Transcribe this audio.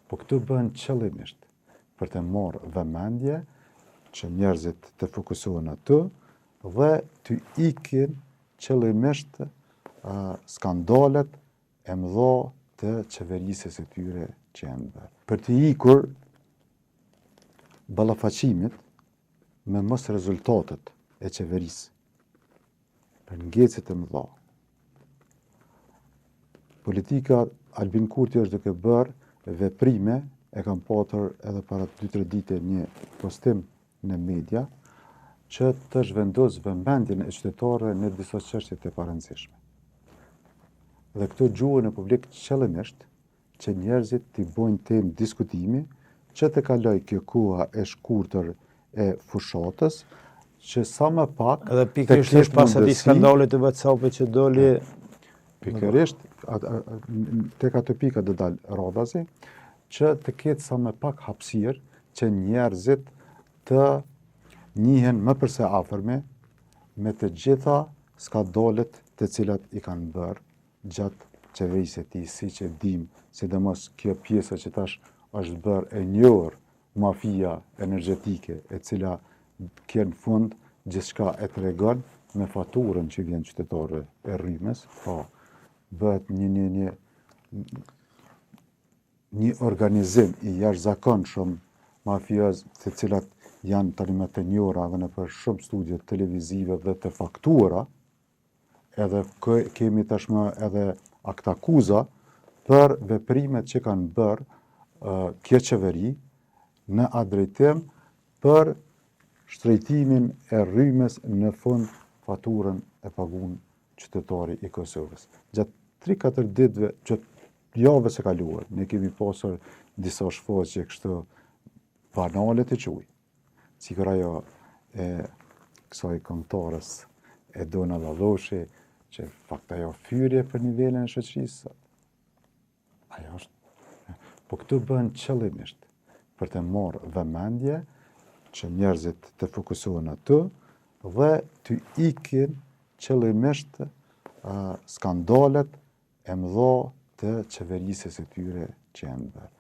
Po këtu bën qëllimisht për të marrë vëmendje që njerëzit të fokusohen aty dhe të ikin qëllimisht skandalet e mëdha të qeverisë së tyre që janë bërë. Për të ikur ballafaqimit me mos rezultatet e qeverisë, për ngecje të mëdha. Politika Albin Kurti është duke bërë veprime, e kam patur edhe para 2-3 dite një postim në media, që të zhvendos vëmendjen e qytetarëve në disa çështje të parëndësishme. Dhe këto gjuhen në publik qëllimisht që njerëzit t'i bojnë temë diskutimi, që të kaloj kjo koha e shkurtër e fushatës, që sa më pak edhe pikërisht pas atij skandalit të WhatsApp-it që doli pikërisht tek ato pika do dal radhazi, që të ketë sa më pak hapësirë që njerëzit të njihen më përse afërme me të gjitha skandalet të cilat i kanë bërë gjatë qeverisë e tij, siç e dim, sidomos kjo pjesa që tash është bërë e njohur, mafia energjetike, e cila në fund gjithçka e tregon me faturën që vjen qytetarëve e rrymës, po bëhet një organizim i jashtëzakonshëm mafioz, të cilat janë tani më të njohura edhe nëpër shumë studio televizive dhe të faktuara, edhe kemi tashmë edhe aktakuza për veprimet që kanë bërë kjo qeveri në atë drejtim për shtrejtimin e rrymës, në fund faturën e pagun qytetari i Kosovës. Gjatë 3-4 ditëve, gjatë javës së kaluar, ne kemi pasur disa shfaqje kështu banale të quaj, sikur ajo e kësaj këngëtares e Dona Valloshi, që fakt ajo fyrje për nivelin e shoqërisë. Ajo është. Po këtu bën qëllimisht për të marrë vëmendje që njerëzit të fokusohen aty dhe të ikin qëllimisht skandalet e mëdha të qeverisë së tyre që janë bërë.